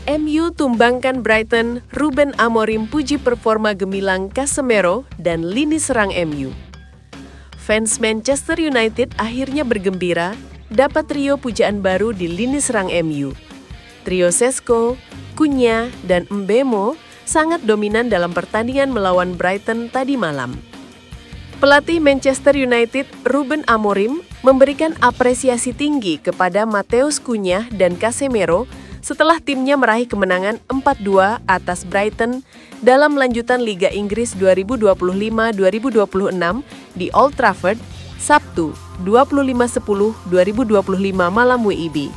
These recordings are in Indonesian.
MU tumbangkan Brighton, Ruben Amorim puji performa gemilang Casemiro dan lini serang MU. Fans Manchester United akhirnya bergembira dapat trio pujaan baru di lini serang MU. Trio Sesko, Cunha, dan Mbeumo sangat dominan dalam pertandingan melawan Brighton tadi malam. Pelatih Manchester United, Ruben Amorim, memberikan apresiasi tinggi kepada Matheus Cunha dan Casemiro setelah timnya meraih kemenangan 4-2 atas Brighton dalam lanjutan Liga Inggris 2025-2026 di Old Trafford, Sabtu, 25/10/2025 malam WIB.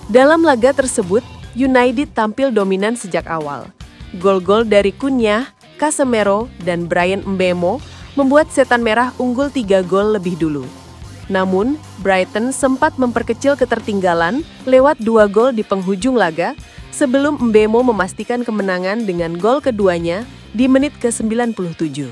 Dalam laga tersebut, United tampil dominan sejak awal. Gol-gol dari Cunha, Casemiro, dan Bryan Mbeumo membuat Setan Merah unggul 3 gol lebih dulu. Namun, Brighton sempat memperkecil ketertinggalan lewat 2 gol di penghujung laga sebelum Mbeumo memastikan kemenangan dengan gol keduanya di menit ke-97.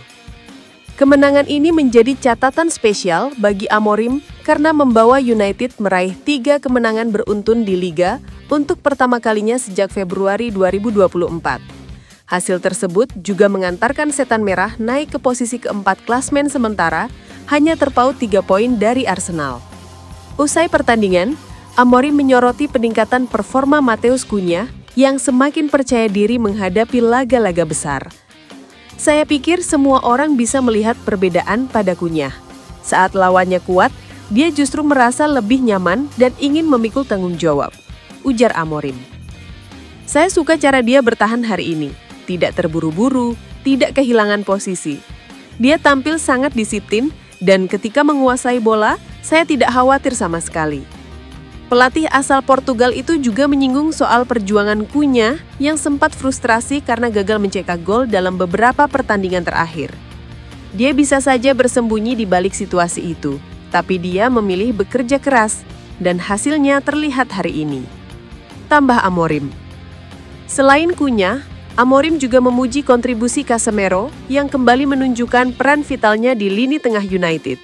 Kemenangan ini menjadi catatan spesial bagi Amorim karena membawa United meraih 3 kemenangan beruntun di Liga untuk pertama kalinya sejak Februari 2024. Hasil tersebut juga mengantarkan Setan Merah naik ke posisi keempat klasmen sementara, hanya terpaut 3 poin dari Arsenal. Usai pertandingan, Amorim menyoroti peningkatan performa Matheus Cunha yang semakin percaya diri menghadapi laga-laga besar. Saya pikir semua orang bisa melihat perbedaan pada Cunha. Saat lawannya kuat, dia justru merasa lebih nyaman dan ingin memikul tanggung jawab, ujar Amorim. Saya suka cara dia bertahan hari ini, tidak terburu-buru, tidak kehilangan posisi. Dia tampil sangat disiplin, dan ketika menguasai bola, saya tidak khawatir sama sekali. Pelatih asal Portugal itu juga menyinggung soal perjuangan Cunha yang sempat frustrasi karena gagal mencetak gol dalam beberapa pertandingan terakhir. Dia bisa saja bersembunyi di balik situasi itu, tapi dia memilih bekerja keras, dan hasilnya terlihat hari ini. Tambah Amorim. Selain Cunha, Amorim juga memuji kontribusi Casemiro yang kembali menunjukkan peran vitalnya di lini tengah United.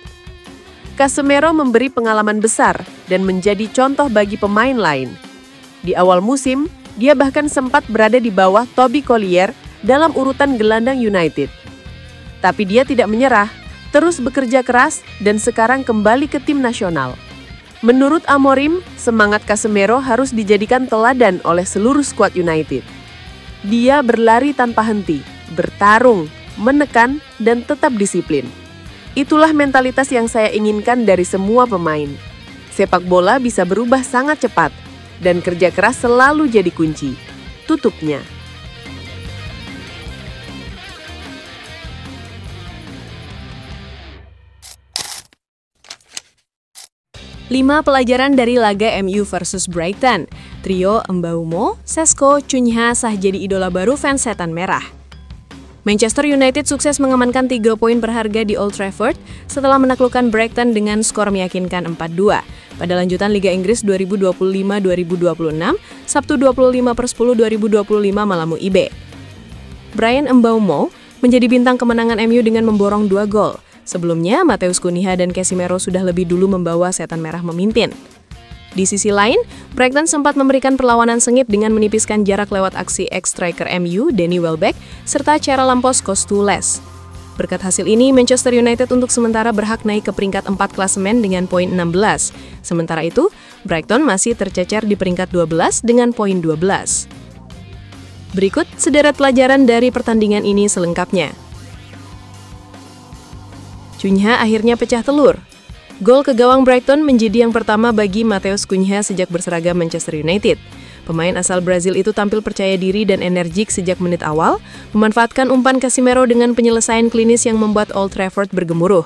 Casemiro memberi pengalaman besar dan menjadi contoh bagi pemain lain. Di awal musim, dia bahkan sempat berada di bawah Toby Collier dalam urutan gelandang United. Tapi dia tidak menyerah, terus bekerja keras dan sekarang kembali ke tim nasional. Menurut Amorim, semangat Casemiro harus dijadikan teladan oleh seluruh skuad United. Dia berlari tanpa henti, bertarung, menekan, dan tetap disiplin. Itulah mentalitas yang saya inginkan dari semua pemain. Sepak bola bisa berubah sangat cepat, dan kerja keras selalu jadi kunci. Tutupnya. Lima pelajaran dari laga MU versus Brighton. Trio Mbeumo, Sesko, Cunha sah jadi idola baru fans Setan Merah. Manchester United sukses mengamankan 3 poin berharga di Old Trafford setelah menaklukkan Brighton dengan skor meyakinkan 4-2 pada lanjutan Liga Inggris 2025-2026, Sabtu 25/10/2025 malam WIB. Bryan Mbeumo menjadi bintang kemenangan MU dengan memborong 2 gol. Sebelumnya, Matheus Cunha dan Casemiro sudah lebih dulu membawa Setan Merah memimpin. Di sisi lain, Brighton sempat memberikan perlawanan sengit dengan menipiskan jarak lewat aksi ex-striker MU, Danny Welbeck, serta Charalambos Costoles. Berkat hasil ini, Manchester United untuk sementara berhak naik ke peringkat 4 klasemen dengan poin 16. Sementara itu, Brighton masih tercecer di peringkat 12 dengan poin 12. Berikut sederet pelajaran dari pertandingan ini selengkapnya. Cunha akhirnya pecah telur. Gol ke gawang Brighton menjadi yang pertama bagi Matheus Cunha sejak berseragam Manchester United. Pemain asal Brazil itu tampil percaya diri dan energik sejak menit awal, memanfaatkan umpan Casemiro dengan penyelesaian klinis yang membuat Old Trafford bergemuruh.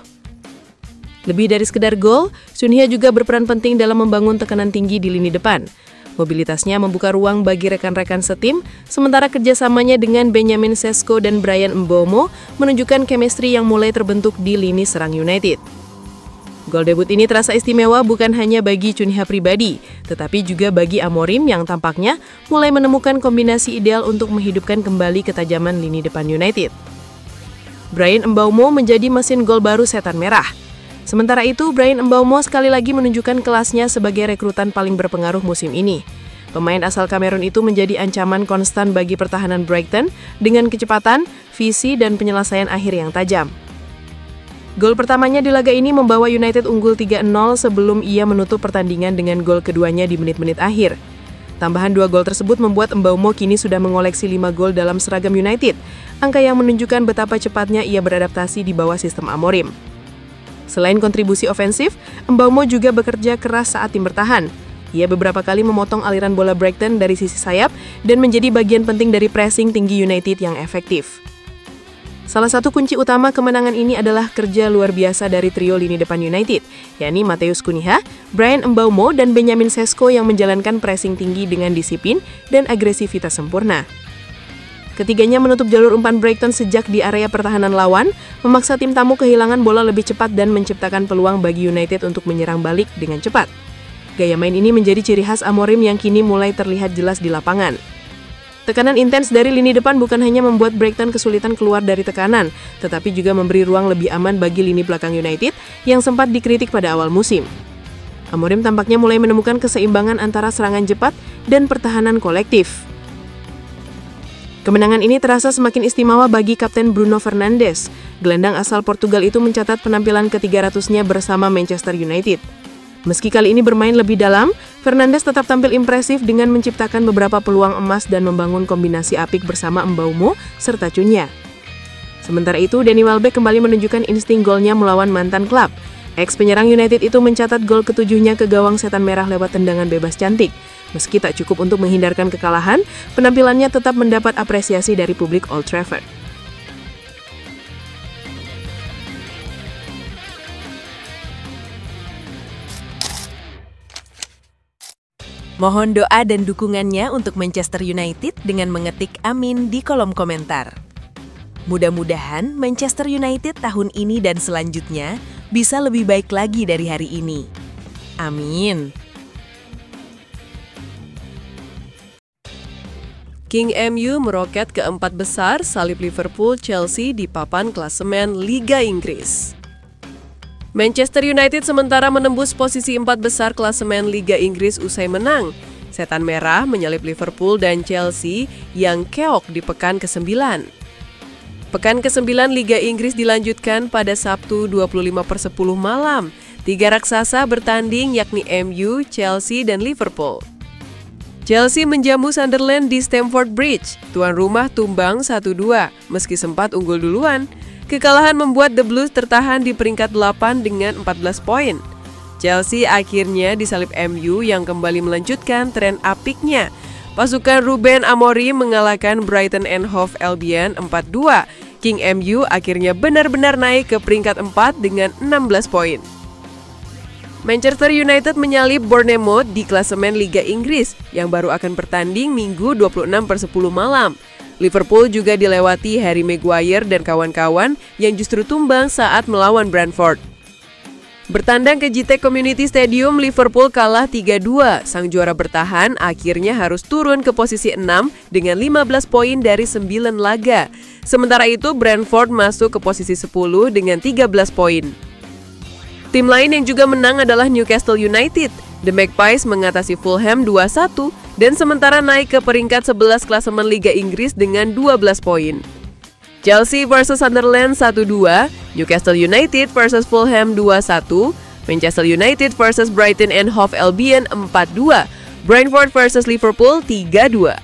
Lebih dari sekedar gol, Cunha juga berperan penting dalam membangun tekanan tinggi di lini depan. Mobilitasnya membuka ruang bagi rekan-rekan setim, sementara kerjasamanya dengan Benjamin Sesko dan Bryan Mbeumo menunjukkan chemistry yang mulai terbentuk di lini serang United. Gol debut ini terasa istimewa bukan hanya bagi Cunha pribadi, tetapi juga bagi Amorim yang tampaknya mulai menemukan kombinasi ideal untuk menghidupkan kembali ketajaman lini depan United. Bryan Mbeumo menjadi mesin gol baru Setan Merah. Sementara itu, Bryan Mbeumo sekali lagi menunjukkan kelasnya sebagai rekrutan paling berpengaruh musim ini. Pemain asal Kamerun itu menjadi ancaman konstan bagi pertahanan Brighton dengan kecepatan, visi, dan penyelesaian akhir yang tajam. Gol pertamanya di laga ini membawa United unggul 3-0 sebelum ia menutup pertandingan dengan gol keduanya di menit-menit akhir. Tambahan 2 gol tersebut membuat Mbeumo kini sudah mengoleksi 5 gol dalam seragam United, angka yang menunjukkan betapa cepatnya ia beradaptasi di bawah sistem Amorim. Selain kontribusi ofensif, Mbeumo juga bekerja keras saat tim bertahan. Ia beberapa kali memotong aliran bola Brighton dari sisi sayap dan menjadi bagian penting dari pressing tinggi United yang efektif. Salah satu kunci utama kemenangan ini adalah kerja luar biasa dari trio lini depan United, yakni Matheus Cunha, Bryan Mbeumo, dan Benjamin Sesko yang menjalankan pressing tinggi dengan disiplin dan agresivitas sempurna. Ketiganya menutup jalur umpan Brighton sejak di area pertahanan lawan, memaksa tim tamu kehilangan bola lebih cepat dan menciptakan peluang bagi United untuk menyerang balik dengan cepat. Gaya main ini menjadi ciri khas Amorim yang kini mulai terlihat jelas di lapangan. Tekanan intens dari lini depan bukan hanya membuat Brighton kesulitan keluar dari tekanan, tetapi juga memberi ruang lebih aman bagi lini belakang United yang sempat dikritik pada awal musim. Amorim tampaknya mulai menemukan keseimbangan antara serangan cepat dan pertahanan kolektif. Kemenangan ini terasa semakin istimewa bagi Kapten Bruno Fernandes. Gelandang asal Portugal itu mencatat penampilan ke-300-nya bersama Manchester United. Meski kali ini bermain lebih dalam, Fernandes tetap tampil impresif dengan menciptakan beberapa peluang emas dan membangun kombinasi apik bersama Mbeumo serta Cunha. Sementara itu, Danny Welbeck kembali menunjukkan insting golnya melawan mantan klub. Ex-penyerang United itu mencatat gol ke-7-nya ke gawang setan merah lewat tendangan bebas cantik. Meski tak cukup untuk menghindarkan kekalahan, penampilannya tetap mendapat apresiasi dari publik Old Trafford. Mohon doa dan dukungannya untuk Manchester United dengan mengetik amin di kolom komentar. Mudah-mudahan Manchester United tahun ini dan selanjutnya bisa lebih baik lagi dari hari ini. Amin. King MU meroket ke 4 besar salib Liverpool, Chelsea di papan klasemen Liga Inggris. Manchester United sementara menembus posisi 4 besar klasemen Liga Inggris usai menang. Setan merah menyalip Liverpool dan Chelsea yang keok di pekan ke-9. Pekan ke-9 Liga Inggris dilanjutkan pada Sabtu 25/10 malam. 3 raksasa bertanding yakni MU, Chelsea, dan Liverpool. Chelsea menjamu Sunderland di Stamford Bridge. Tuan rumah tumbang 1-2 meski sempat unggul duluan. Kekalahan membuat The Blues tertahan di peringkat 8 dengan 14 poin. Chelsea akhirnya disalip MU yang kembali melanjutkan tren apiknya. Pasukan Ruben Amorim mengalahkan Brighton and Hove Albion 4-2. King MU akhirnya benar-benar naik ke peringkat 4 dengan 16 poin. Manchester United menyalip Bournemouth di klasemen Liga Inggris yang baru akan bertanding Minggu 26/10 malam. Liverpool juga dilewati Harry Maguire dan kawan-kawan yang justru tumbang saat melawan Brentford. Bertandang ke GT Community Stadium, Liverpool kalah 3-2. Sang juara bertahan akhirnya harus turun ke posisi 6 dengan 15 poin dari 9 laga. Sementara itu, Brentford masuk ke posisi 10 dengan 13 poin. Tim lain yang juga menang adalah Newcastle United. The Magpies mengatasi Fulham 2-1 dan sementara naik ke peringkat 11 klasemen Liga Inggris dengan 12 poin. Chelsea vs Sunderland 1-2, Newcastle United vs Fulham 2-1, Manchester United vs Brighton and Hove Albion 4-2, Brentford vs Liverpool 3-2.